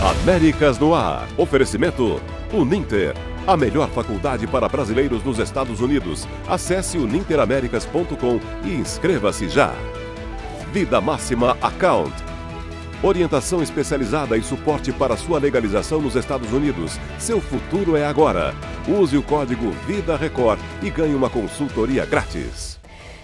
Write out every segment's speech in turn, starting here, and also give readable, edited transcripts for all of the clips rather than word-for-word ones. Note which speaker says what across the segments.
Speaker 1: Américas no ar. Oferecimento Uninter. A melhor faculdade para brasileiros nos Estados Unidos. Acesse uninteraméricas.com e inscreva-se já. Vida Máxima Account. Orientação especializada e suporte para sua legalização nos Estados Unidos. Seu futuro é agora. Use o código VIDARECORD e ganhe uma consultoria grátis.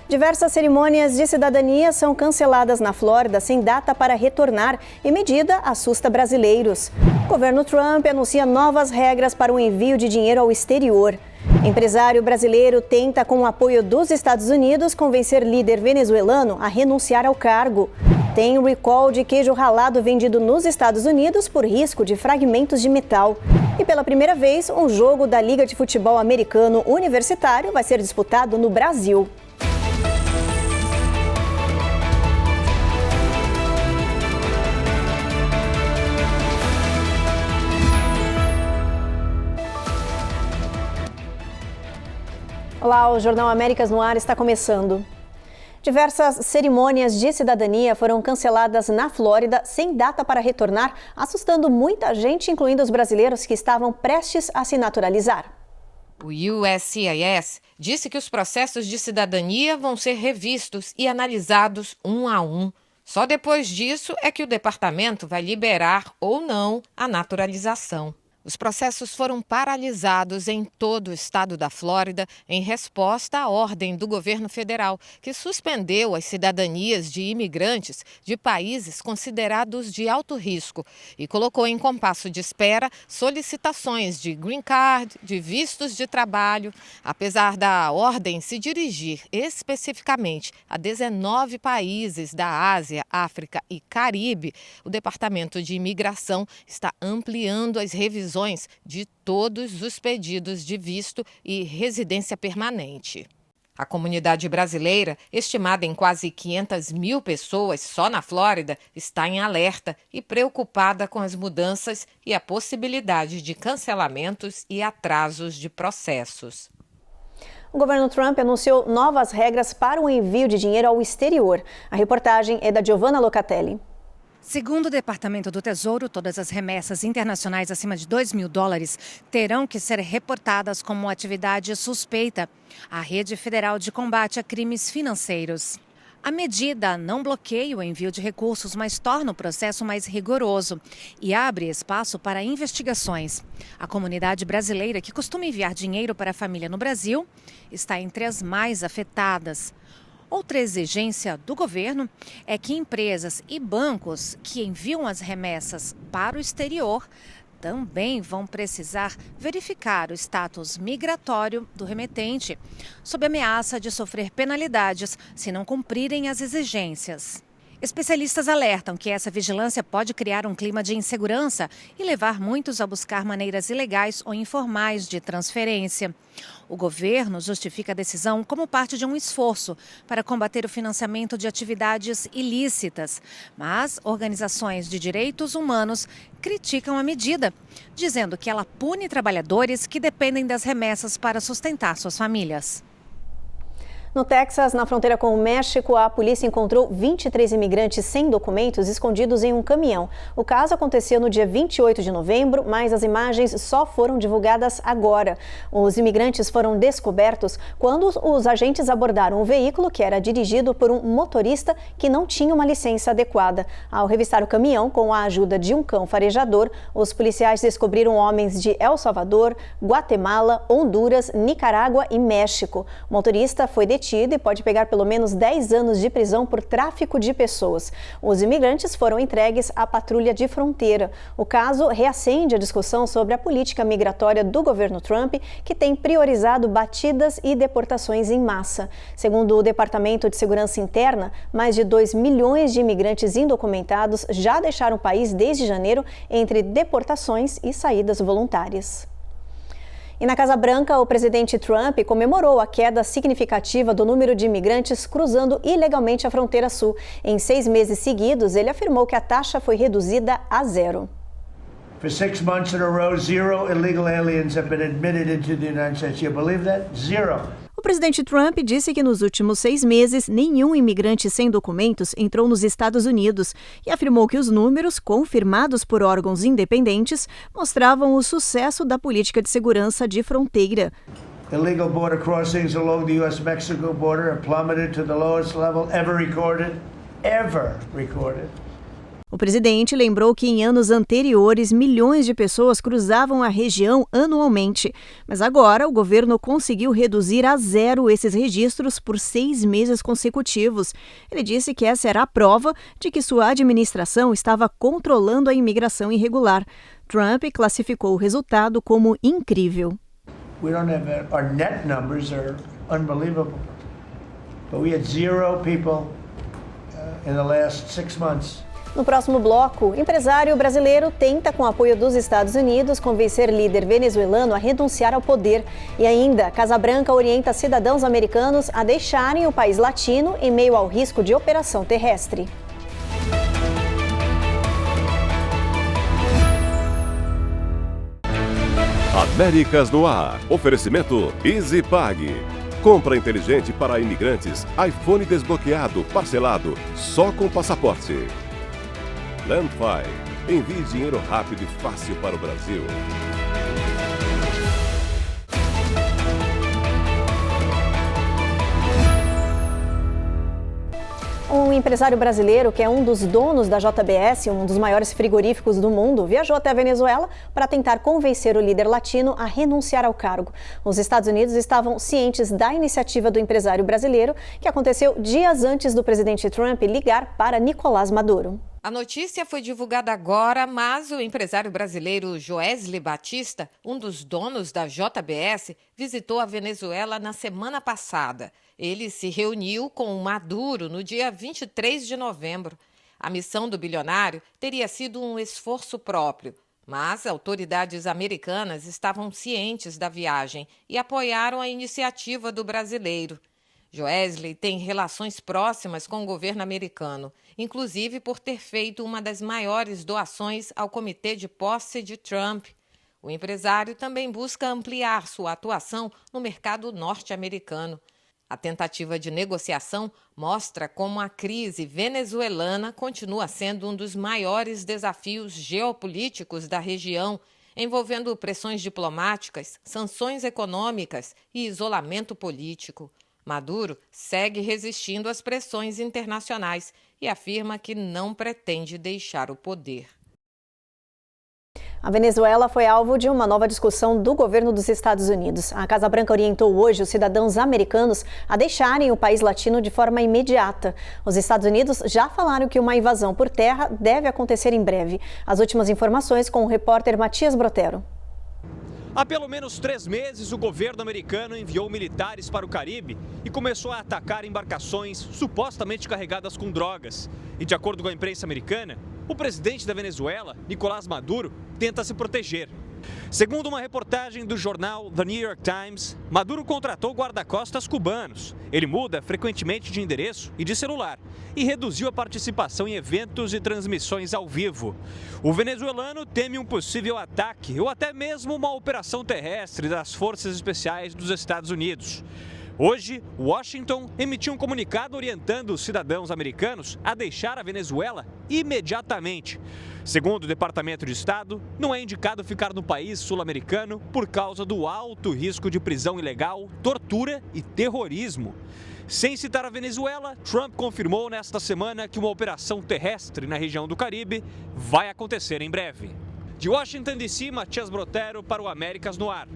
Speaker 2: Diversas cerimônias de cidadania são canceladas na Flórida sem data para retornar e medida assusta brasileiros. O governo Trump anuncia novas regras para o envio de dinheiro ao exterior. Empresário brasileiro tenta, com o apoio dos Estados Unidos, convencer líder venezuelano a renunciar ao cargo. Tem um recall de queijo ralado vendido nos Estados Unidos por risco de fragmentos de metal. E pela primeira vez, um jogo da Liga de Futebol Americano Universitário vai ser disputado no Brasil. Olá, o Jornal Américas no Ar está começando. Diversas cerimônias de cidadania foram canceladas na Flórida sem data para retornar, assustando muita gente, incluindo os brasileiros que estavam prestes a se naturalizar.
Speaker 3: O USCIS disse que os processos de cidadania vão ser revistos e analisados um a um. Só depois disso é que o departamento vai liberar ou não a naturalização. Os processos foram paralisados em todo o estado da Flórida em resposta à ordem do governo federal, que suspendeu as cidadanias de imigrantes de países considerados de alto risco e colocou em compasso de espera solicitações de green card, de vistos de trabalho. Apesar da ordem se dirigir especificamente a 19 países da Ásia, África e Caribe, o Departamento de Imigração está ampliando as revisões de todos os pedidos de visto e residência permanente. A comunidade brasileira, estimada em quase 500 mil pessoas só na Flórida, está em alerta e preocupada com as mudanças e a possibilidade de cancelamentos e atrasos de processos.
Speaker 2: O governo Trump anunciou novas regras para o envio de dinheiro ao exterior. A reportagem é da Giovanna Locatelli.
Speaker 4: Segundo o Departamento do Tesouro, todas as remessas internacionais acima de $2.000 terão que ser reportadas como atividade suspeita à Rede Federal de Combate a Crimes Financeiros. A medida não bloqueia o envio de recursos, mas torna o processo mais rigoroso e abre espaço para investigações. A comunidade brasileira, que costuma enviar dinheiro para a família no Brasil, está entre as mais afetadas. Outra exigência do governo é que empresas e bancos que enviam as remessas para o exterior também vão precisar verificar o status migratório do remetente, sob ameaça de sofrer penalidades se não cumprirem as exigências. Especialistas alertam que essa vigilância pode criar um clima de insegurança e levar muitos a buscar maneiras ilegais ou informais de transferência. O governo justifica a decisão como parte de um esforço para combater o financiamento de atividades ilícitas, mas organizações de direitos humanos criticam a medida, dizendo que ela pune trabalhadores que dependem das remessas para sustentar suas famílias.
Speaker 2: No Texas, na fronteira com o México, a polícia encontrou 23 imigrantes sem documentos escondidos em um caminhão. O caso aconteceu no dia 28 de novembro, mas as imagens só foram divulgadas agora. Os imigrantes foram descobertos quando os agentes abordaram o veículo, que era dirigido por um motorista que não tinha uma licença adequada. Ao revistar o caminhão com a ajuda de um cão farejador, os policiais descobriram homens de El Salvador, Guatemala, Honduras, Nicarágua e México. O motorista foi detido e pode pegar pelo menos 10 anos de prisão por tráfico de pessoas. Os imigrantes foram entregues à patrulha de fronteira. O caso reacende a discussão sobre a política migratória do governo Trump, que tem priorizado batidas e deportações em massa. Segundo o Departamento de Segurança Interna, mais de 2 milhões de imigrantes indocumentados já deixaram o país desde janeiro, entre deportações e saídas voluntárias. E na Casa Branca, o presidente Trump comemorou a queda significativa do número de imigrantes cruzando ilegalmente a fronteira sul. Em 6 meses seguidos, ele afirmou que a taxa foi reduzida a 0.
Speaker 5: For 6 months in a row, 0 illegal aliens have been admitted into the United States. You believe that? 0.
Speaker 2: O presidente Trump disse que nos últimos 6 meses, nenhum imigrante sem documentos entrou nos Estados Unidos e afirmou que os números, confirmados por órgãos independentes, mostravam o sucesso da política de segurança de fronteira.
Speaker 5: Illegal border crossings along the U.S.-Mexico border have plummeted to the lowest level ever recorded.
Speaker 2: O presidente lembrou que em anos anteriores, milhões de pessoas cruzavam a região anualmente. Mas agora o governo conseguiu reduzir a 0 esses registros por 6 meses consecutivos. Ele disse que essa era a prova de que sua administração estava controlando a imigração irregular. Trump classificou o resultado como incrível.
Speaker 5: Our net numbers are unbelievable. But we had 0 people in the last 6 months.
Speaker 2: No próximo bloco, empresário brasileiro tenta, com apoio dos Estados Unidos, convencer líder venezuelano a renunciar ao poder. E ainda, Casa Branca orienta cidadãos americanos a deixarem o país latino em meio ao risco de operação terrestre.
Speaker 1: Américas no Ar. Oferecimento EasyPag. Compra inteligente para imigrantes. iPhone desbloqueado, parcelado, só com passaporte. Landfi. Envie dinheiro rápido e fácil para o Brasil.
Speaker 2: Um empresário brasileiro, que é um dos donos da JBS, um dos maiores frigoríficos do mundo, viajou até a Venezuela para tentar convencer o líder latino a renunciar ao cargo. Os Estados Unidos estavam cientes da iniciativa do empresário brasileiro, que aconteceu dias antes do presidente Trump ligar para Nicolás Maduro.
Speaker 3: A notícia foi divulgada agora, mas o empresário brasileiro Joesley Batista, um dos donos da JBS, visitou a Venezuela na semana passada. Ele se reuniu com Maduro no dia 23 de novembro. A missão do bilionário teria sido um esforço próprio, mas autoridades americanas estavam cientes da viagem e apoiaram a iniciativa do brasileiro. Joesley tem relações próximas com o governo americano, inclusive por ter feito uma das maiores doações ao comitê de posse de Trump. O empresário também busca ampliar sua atuação no mercado norte-americano. A tentativa de negociação mostra como a crise venezuelana continua sendo um dos maiores desafios geopolíticos da região, envolvendo pressões diplomáticas, sanções econômicas e isolamento político. Maduro segue resistindo às pressões internacionais e afirma que não pretende deixar o poder.
Speaker 2: A Venezuela foi alvo de uma nova discussão do governo dos Estados Unidos. A Casa Branca orientou hoje os cidadãos americanos a deixarem o país latino de forma imediata. Os Estados Unidos já falaram que uma invasão por terra deve acontecer em breve. As últimas informações com o repórter Matias Brotero.
Speaker 6: Há pelo menos 3 meses, o governo americano enviou militares para o Caribe e começou a atacar embarcações supostamente carregadas com drogas. E de acordo com a imprensa americana, o presidente da Venezuela, Nicolás Maduro, tenta se proteger. Segundo uma reportagem do jornal The New York Times, Maduro contratou guarda-costas cubanos. Ele muda frequentemente de endereço e de celular e reduziu a participação em eventos e transmissões ao vivo. O venezuelano teme um possível ataque ou até mesmo uma operação terrestre das Forças Especiais dos Estados Unidos. Hoje, Washington emitiu um comunicado orientando os cidadãos americanos a deixar a Venezuela imediatamente. Segundo o Departamento de Estado, não é indicado ficar no país sul-americano por causa do alto risco de prisão ilegal, tortura e terrorismo. Sem citar a Venezuela, Trump confirmou nesta semana que uma operação terrestre na região do Caribe vai acontecer em breve. De Washington, D.C., Matias Brotero para o Américas no Ar.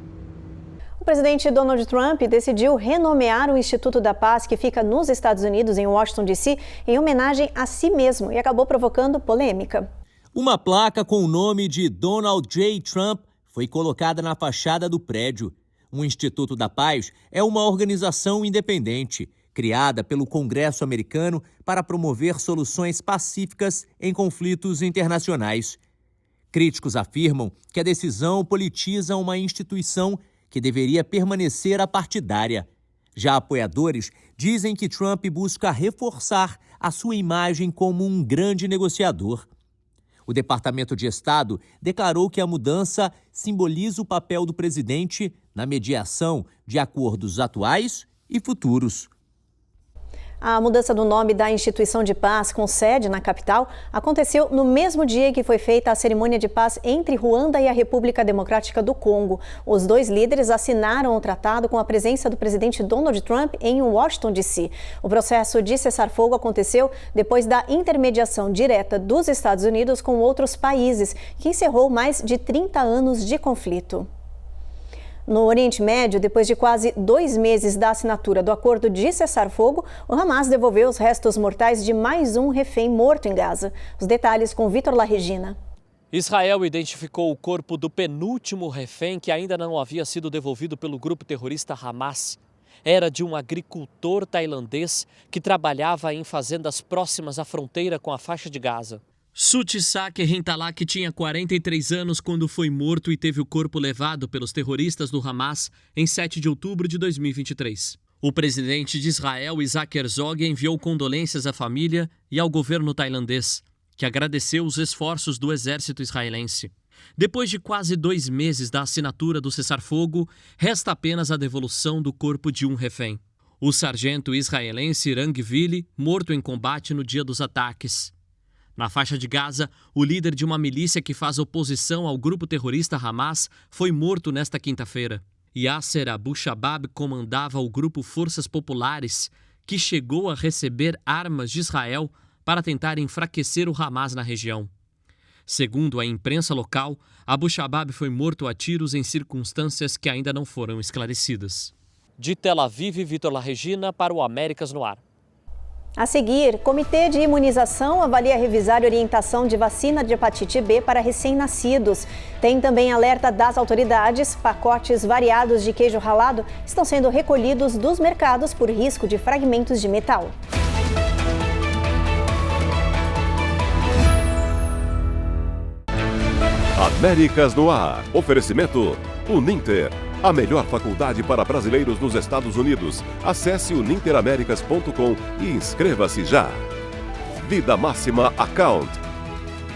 Speaker 2: O presidente Donald Trump decidiu renomear o Instituto da Paz, que fica nos Estados Unidos, em Washington, D.C., em homenagem a si mesmo, e acabou provocando polêmica.
Speaker 7: Uma placa com o nome de Donald J. Trump foi colocada na fachada do prédio. O Instituto da Paz é uma organização independente, criada pelo Congresso americano para promover soluções pacíficas em conflitos internacionais. Críticos afirmam que a decisão politiza uma instituição que deveria permanecer apartidária. Já apoiadores dizem que Trump busca reforçar a sua imagem como um grande negociador. O Departamento de Estado declarou que a mudança simboliza o papel do presidente na mediação de acordos atuais e futuros.
Speaker 2: A mudança do nome da instituição de paz com sede na capital aconteceu no mesmo dia que foi feita a cerimônia de paz entre Ruanda e a República Democrática do Congo. Os dois líderes assinaram o tratado com a presença do presidente Donald Trump em Washington, D.C. O processo de cessar-fogo aconteceu depois da intermediação direta dos Estados Unidos com outros países, que encerrou mais de 30 anos de conflito. No Oriente Médio, depois de quase 2 meses da assinatura do acordo de cessar-fogo, o Hamas devolveu os restos mortais de mais um refém morto em Gaza. Os detalhes com Vitor Larregina.
Speaker 8: Israel identificou o corpo do penúltimo refém que ainda não havia sido devolvido pelo grupo terrorista Hamas. Era de um agricultor tailandês que trabalhava em fazendas próximas à fronteira com a faixa de Gaza. Sutisak Rintalak tinha 43 anos quando foi morto e teve o corpo levado pelos terroristas do Hamas em 7 de outubro de 2023. O presidente de Israel, Isaac Herzog, enviou condolências à família e ao governo tailandês, que agradeceu os esforços do exército israelense. Depois de quase 2 meses da assinatura do cessar-fogo, resta apenas a devolução do corpo de um refém. O sargento israelense Rangvili, morto em combate no dia dos ataques. Na faixa de Gaza, o líder de uma milícia que faz oposição ao grupo terrorista Hamas foi morto nesta quinta-feira. Yasser Abu Shabab comandava o grupo Forças Populares, que chegou a receber armas de Israel para tentar enfraquecer o Hamas na região. Segundo a imprensa local, Abu Shabab foi morto a tiros em circunstâncias que ainda não foram esclarecidas. De Tel Aviv, Vitor Larregina para o Américas no Ar.
Speaker 2: A seguir, Comitê de Imunização avalia revisar a orientação de vacina de hepatite B para recém-nascidos. Tem também alerta das autoridades. Pacotes variados de queijo ralado estão sendo recolhidos dos mercados por risco de fragmentos de metal.
Speaker 1: Américas no Ar. Oferecimento Uninter. A melhor faculdade para brasileiros nos Estados Unidos. Acesse o ninteramericas.com e inscreva-se já. Vida Máxima Account.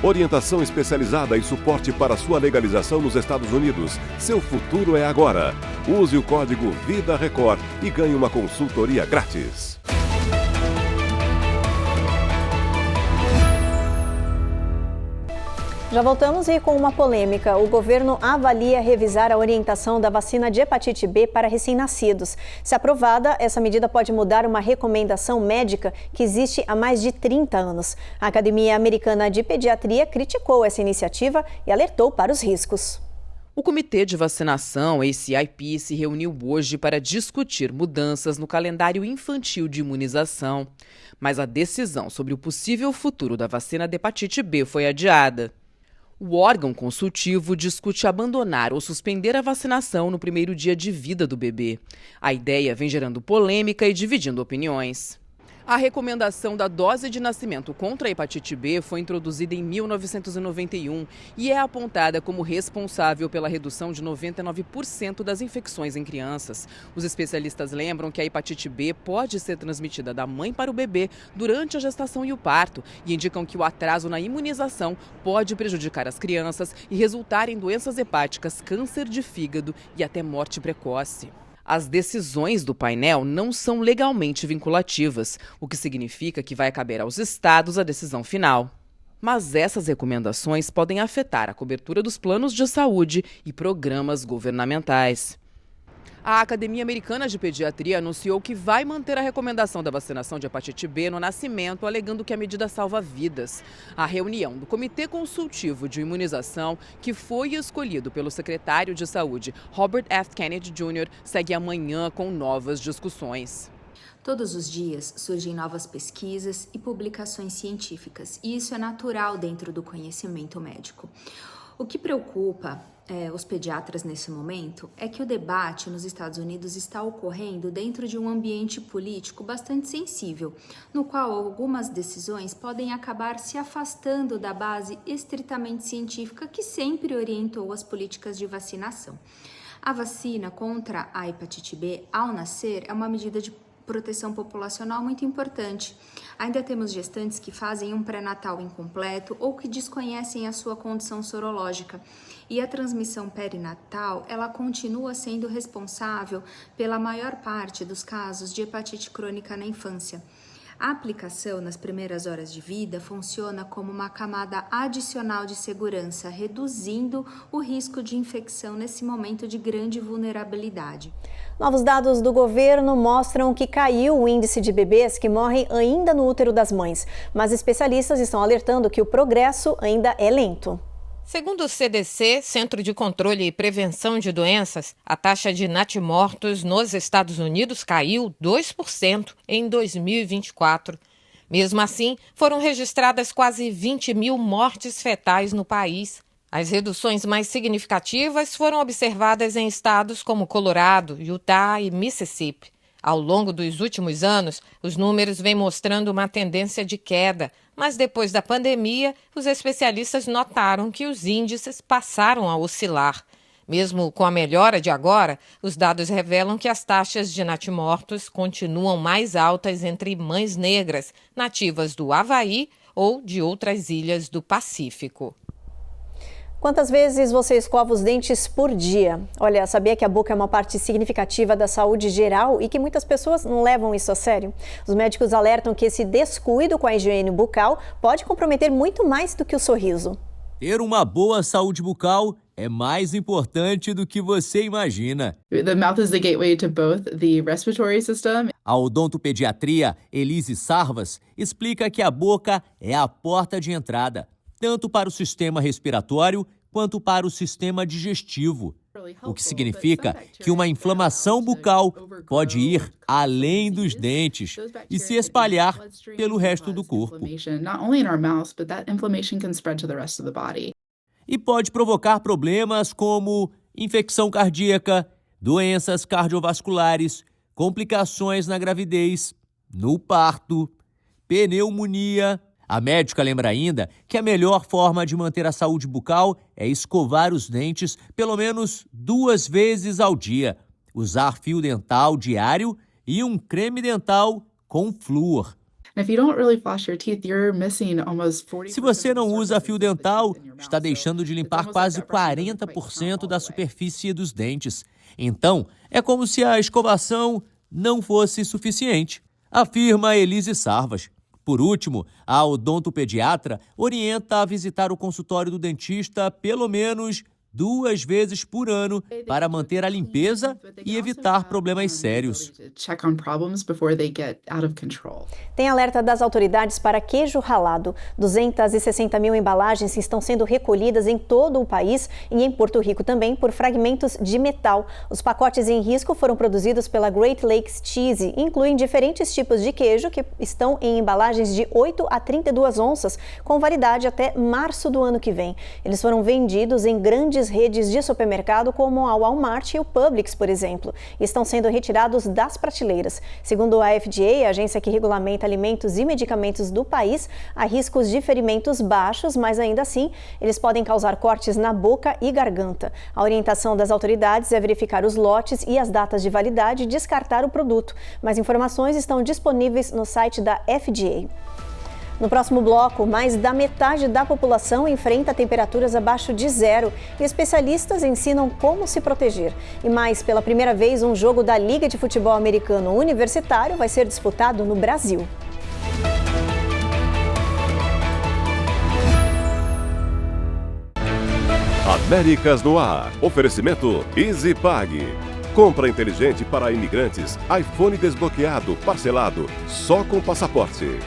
Speaker 1: Orientação especializada e suporte para sua legalização nos Estados Unidos. Seu futuro é agora. Use o código VIDARECORD e ganhe uma consultoria grátis.
Speaker 2: Já voltamos e com uma polêmica. O governo avalia revisar a orientação da vacina de hepatite B para recém-nascidos. Se aprovada, essa medida pode mudar uma recomendação médica que existe há mais de 30 anos. A Academia Americana de Pediatria criticou essa iniciativa e alertou para os riscos.
Speaker 9: O Comitê de Vacinação, ACIP, se reuniu hoje para discutir mudanças no calendário infantil de imunização. Mas a decisão sobre o possível futuro da vacina de hepatite B foi adiada. O órgão consultivo discute abandonar ou suspender a vacinação no primeiro dia de vida do bebê. A ideia vem gerando polêmica e dividindo opiniões. A recomendação da dose de nascimento contra a hepatite B foi introduzida em 1991 e é apontada como responsável pela redução de 99% das infecções em crianças. Os especialistas lembram que a hepatite B pode ser transmitida da mãe para o bebê durante a gestação e o parto e indicam que o atraso na imunização pode prejudicar as crianças e resultar em doenças hepáticas, câncer de fígado e até morte precoce. As decisões do painel não são legalmente vinculativas, o que significa que vai caber aos estados a decisão final. Mas essas recomendações podem afetar a cobertura dos planos de saúde e programas governamentais. A Academia Americana de Pediatria anunciou que vai manter a recomendação da vacinação de hepatite B no nascimento, alegando que a medida salva vidas. A reunião do Comitê Consultivo de Imunização, que foi escolhido pelo secretário de Saúde, Robert F. Kennedy Jr., segue amanhã com novas discussões.
Speaker 10: Todos os dias surgem novas pesquisas e publicações científicas, e isso é natural dentro do conhecimento médico. O que preocupa os pediatras nesse momento é que o debate nos Estados Unidos está ocorrendo dentro de um ambiente político bastante sensível, no qual algumas decisões podem acabar se afastando da base estritamente científica que sempre orientou as políticas de vacinação. A vacina contra a hepatite B, ao nascer, é uma medida de proteção populacional muito importante. Ainda temos gestantes que fazem um pré-natal incompleto ou que desconhecem a sua condição sorológica. E a transmissão perinatal, ela continua sendo responsável pela maior parte dos casos de hepatite crônica na infância. A aplicação nas primeiras horas de vida funciona como uma camada adicional de segurança, reduzindo o risco de infecção nesse momento de grande vulnerabilidade.
Speaker 2: Novos dados do governo mostram que caiu o índice de bebês que morrem ainda no útero das mães, mas especialistas estão alertando que o progresso ainda é lento.
Speaker 3: Segundo o CDC, Centro de Controle e Prevenção de Doenças, a taxa de natimortos nos Estados Unidos caiu 2% em 2024. Mesmo assim, foram registradas quase 20 mil mortes fetais no país. As reduções mais significativas foram observadas em estados como Colorado, Utah e Mississippi. Ao longo dos últimos anos, os números vêm mostrando uma tendência de queda, mas depois da pandemia, os especialistas notaram que os índices passaram a oscilar. Mesmo com a melhora de agora, os dados revelam que as taxas de natimortos continuam mais altas entre mães negras, nativas do Havaí ou de outras ilhas do Pacífico.
Speaker 2: Quantas vezes você escova os dentes por dia? Olha, sabia que a boca é uma parte significativa da saúde geral e que muitas pessoas não levam isso a sério? Os médicos alertam que esse descuido com a higiene bucal pode comprometer muito mais do que o sorriso.
Speaker 7: Ter uma boa saúde bucal é mais importante do que você imagina.
Speaker 11: The mouth is the gateway to both the respiratory system.
Speaker 7: A odontopediatria Elise Sarvas explica que a boca é a porta de entrada, tanto para o sistema respiratório quanto para o sistema digestivo, o que significa que uma inflamação bucal pode ir além dos dentes e se espalhar pelo resto do corpo. E pode provocar problemas como infecção cardíaca, doenças cardiovasculares, complicações na gravidez, no parto, pneumonia. A médica lembra ainda que a melhor forma de manter a saúde bucal é escovar os dentes pelo menos 2 vezes ao dia, usar fio dental diário e um creme dental com flúor. Se você não usa fio dental, está deixando de limpar quase 40% da superfície dos dentes. Então, é como se a escovação não fosse suficiente, afirma Elise Sarvas. Por último, a odontopediatra orienta a visitar o consultório do dentista pelo menos 2 vezes por ano para manter a limpeza e evitar problemas sérios.
Speaker 2: Tem alerta das autoridades para queijo ralado. 260 mil embalagens estão sendo recolhidas em todo o país e em Porto Rico também por fragmentos de metal. Os pacotes em risco foram produzidos pela Great Lakes Cheese e incluem diferentes tipos de queijo que estão em embalagens de 8 a 32 onças, com validade até março do ano que vem. Eles foram vendidos em grandes redes de supermercado como a Walmart e o Publix, por exemplo, e estão sendo retirados das prateleiras. Segundo a FDA, a agência que regulamenta alimentos e medicamentos do país, há riscos de ferimentos baixos, mas ainda assim, eles podem causar cortes na boca e garganta. A orientação das autoridades é verificar os lotes e as datas de validade e descartar o produto. Mais informações estão disponíveis no site da FDA. No próximo bloco, mais da metade da população enfrenta temperaturas abaixo de 0 e especialistas ensinam como se proteger. E mais, pela primeira vez, um jogo da Liga de Futebol Americano Universitário vai ser disputado no Brasil.
Speaker 1: Américas no ar. Oferecimento EasyPag. Compra inteligente para imigrantes. iPhone desbloqueado, parcelado, só com passaporte.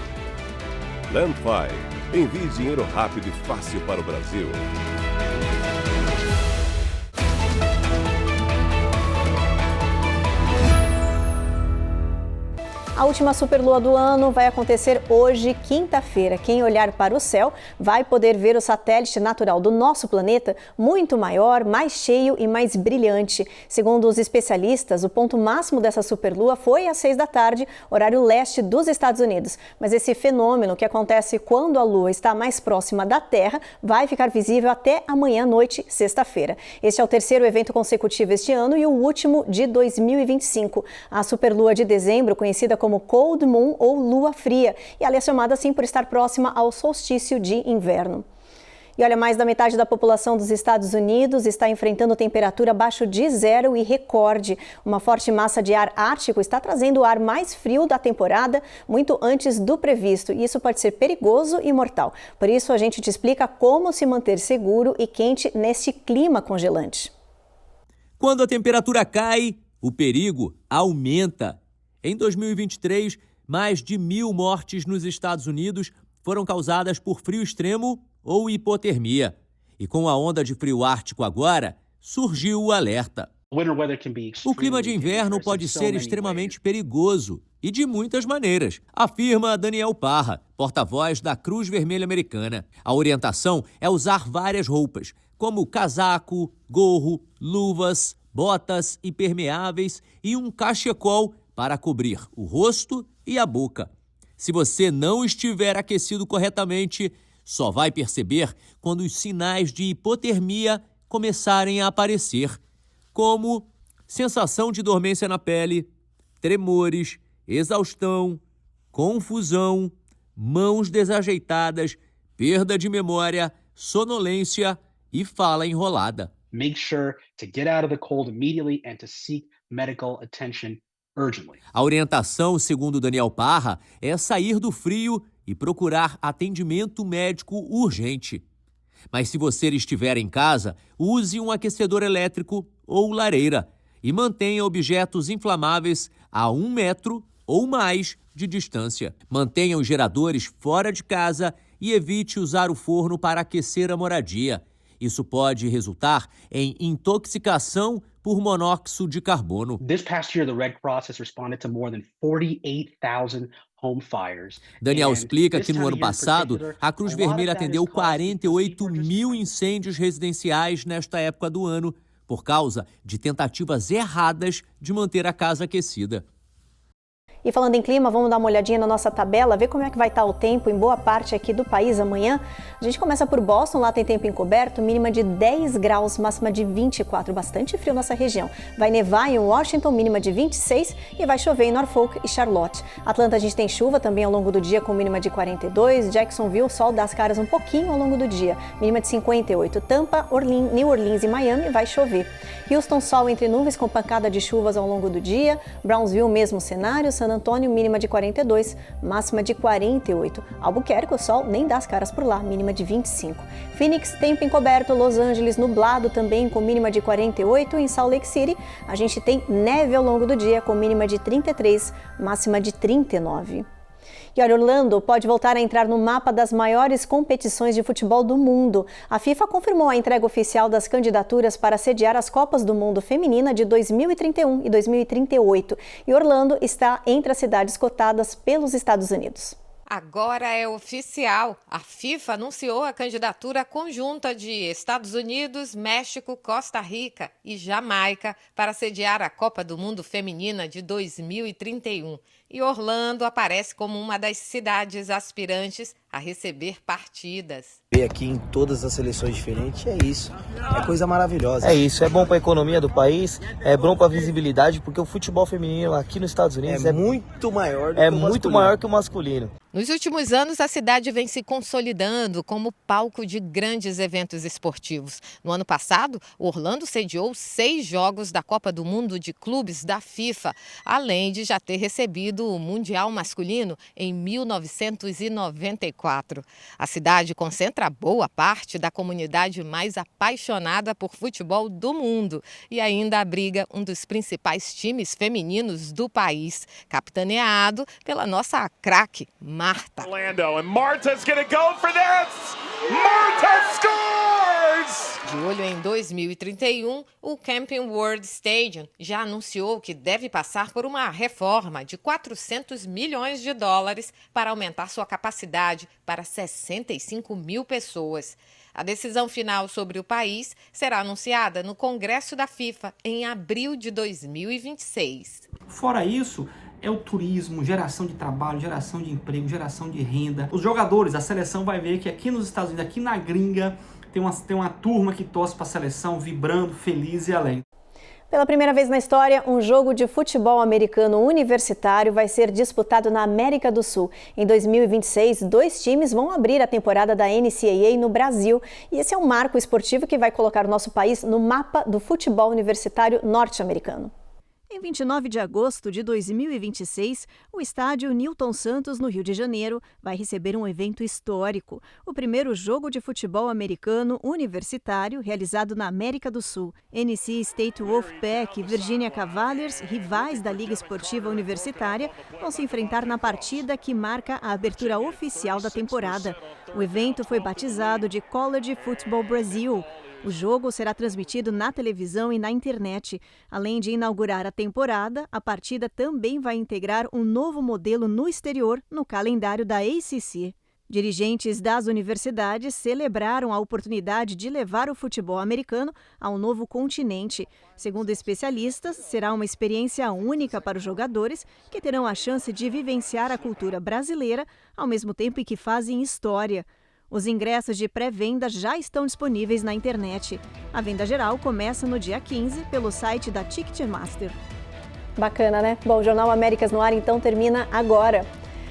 Speaker 1: Landfi. Envie dinheiro rápido e fácil para o Brasil.
Speaker 2: A A última superlua do ano vai acontecer hoje, quinta-feira. Quem olhar para o céu vai poder ver o satélite natural do nosso planeta muito maior, mais cheio e mais brilhante. Segundo os especialistas, o ponto máximo dessa superlua foi às 6 da tarde, horário leste dos Estados Unidos. Mas esse fenômeno que acontece quando a Lua está mais próxima da Terra vai ficar visível até amanhã à noite, sexta-feira. Este é o terceiro evento consecutivo este ano e o último de 2025. A superlua de dezembro, conhecida como Cold Moon ou Lua Fria, e ela é chamada assim por estar próxima ao solstício de inverno. E olha, mais da metade da população dos Estados Unidos está enfrentando temperatura abaixo de zero e recorde. Uma forte massa de ar ártico está trazendo o ar mais frio da temporada, muito antes do previsto. E isso pode ser perigoso e mortal. Por isso, a gente te explica como se manter seguro e quente neste clima congelante.
Speaker 7: Quando a temperatura cai, o perigo aumenta. Em 2023, mais de 1.000 mortes nos Estados Unidos foram causadas por frio extremo ou hipotermia. E com a onda de frio ártico agora, surgiu o alerta. O clima de inverno pode ser extremamente perigoso e de muitas maneiras, afirma Daniel Parra, porta-voz da Cruz Vermelha Americana. A orientação é usar várias roupas, como casaco, gorro, luvas, botas impermeáveis e um cachecol para cobrir o rosto e a boca. Se você não estiver aquecido corretamente, só vai perceber quando os sinais de hipotermia começarem a aparecer, como sensação de dormência na pele, tremores, exaustão, confusão, mãos desajeitadas, perda de memória, sonolência e fala enrolada.
Speaker 12: Make sure to get out of the cold immediately and to seek medical attention urgently.
Speaker 7: A orientação, segundo Daniel Parra, é sair do frio e procurar atendimento médico urgente. Mas se você estiver em casa, use um aquecedor elétrico ou lareira e mantenha objetos inflamáveis a 1 metro ou mais de distância. Mantenha os geradores fora de casa e evite usar o forno para aquecer a moradia. Isso pode resultar em intoxicação por monóxido de carbono.
Speaker 12: This past year, the Red Cross has responded to more than 48,000 home fires.
Speaker 7: Daniel explica que no ano passado, a Cruz Vermelha atendeu 48 mil incêndios residenciais nesta época do ano, por causa de tentativas erradas de manter a casa aquecida.
Speaker 2: E falando em clima, vamos dar uma olhadinha na nossa tabela, ver como é que vai estar o tempo em boa parte aqui do país amanhã. A gente começa por Boston, lá tem tempo encoberto, mínima de 10 graus, máxima de 24, bastante frio nessa região. Vai nevar em Washington, mínima de 26 e vai chover em Norfolk e Charlotte. Atlanta a gente tem chuva também ao longo do dia com mínima de 42, Jacksonville, sol dá as caras um pouquinho ao longo do dia, mínima de 58. Tampa, New Orleans e Miami vai chover. Houston, sol entre nuvens com pancada de chuvas ao longo do dia, Brownsville, mesmo cenário, San Antônio, mínima de 42, máxima de 48. Albuquerque, o sol nem dá as caras por lá, mínima de 25. Phoenix, tempo encoberto, Los Angeles, nublado também com mínima de 48. Em Salt Lake City, a gente tem neve ao longo do dia com mínima de 33, máxima de 39. E olha, Orlando pode voltar a entrar no mapa das maiores competições de futebol do mundo. A FIFA confirmou a entrega oficial das candidaturas para sediar as Copas do Mundo Feminina de 2031 e 2038. E Orlando está entre as cidades cotadas pelos Estados Unidos.
Speaker 3: Agora é oficial. A FIFA anunciou a candidatura conjunta de Estados Unidos, México, Costa Rica e Jamaica para sediar a Copa do Mundo Feminina de 2031. E Orlando aparece como uma das cidades aspirantes a receber partidas.
Speaker 13: Ver aqui em todas as seleções diferentes é isso, é coisa maravilhosa.
Speaker 14: É isso, é bom para a economia do país, é bom para a visibilidade, porque o futebol feminino aqui nos Estados Unidos
Speaker 13: é muito maior do que o masculino.
Speaker 14: Muito maior que o masculino.
Speaker 3: Nos últimos anos, a cidade vem se consolidando como palco de grandes eventos esportivos. No ano passado, Orlando sediou 6 jogos da Copa do Mundo de Clubes da FIFA, além de já ter recebido o Mundial Masculino em 1994. A cidade concentra boa parte da comunidade mais apaixonada por futebol do mundo e ainda abriga um dos principais times femininos do país, capitaneado pela nossa craque Marta.
Speaker 15: Orlando, and Marta's gonna go for this! Marta scores!
Speaker 3: De olho em 2031, o Camping World Stadium já anunciou que deve passar por uma reforma de 400 milhões de dólares para aumentar sua capacidade para 65 mil pessoas. A decisão final sobre o país será anunciada no Congresso da FIFA em abril de 2026.
Speaker 15: Fora isso, é o turismo, geração de trabalho, geração de emprego, geração de renda. Os jogadores, a seleção vai ver que aqui nos Estados Unidos, aqui na gringa, tem uma turma que torce para a seleção, vibrando, feliz e alegre.
Speaker 2: Pela primeira vez na história, um jogo de futebol americano universitário vai ser disputado na América do Sul. Em 2026, 2 times vão abrir a temporada da NCAA no Brasil. E esse é um marco esportivo que vai colocar o nosso país no mapa do futebol universitário norte-americano. Em 29 de agosto de 2026, o estádio Newton Santos, no Rio de Janeiro, vai receber um evento histórico, o primeiro jogo de futebol americano universitário realizado na América do Sul. NC State Wolfpack e Virginia Cavaliers, rivais da Liga Esportiva Universitária, vão se enfrentar na partida que marca a abertura oficial da temporada. O evento foi batizado de College Football Brasil. O jogo será transmitido na televisão e na internet. Além de inaugurar a temporada, a partida também vai integrar um novo modelo no exterior no calendário da ACC. Dirigentes das universidades celebraram a oportunidade de levar o futebol americano a um novo continente. Segundo especialistas, será uma experiência única para os jogadores, que terão a chance de vivenciar a cultura brasileira ao mesmo tempo em que fazem história. Os ingressos de pré-venda já estão disponíveis na internet. A venda geral começa no dia 15 pelo site da Ticketmaster. Bacana, né? Bom, o Jornal Américas no Ar então termina agora.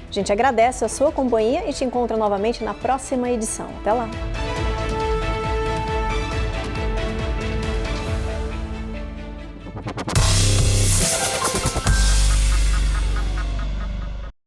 Speaker 2: A gente agradece a sua companhia e te encontra novamente na próxima edição. Até lá!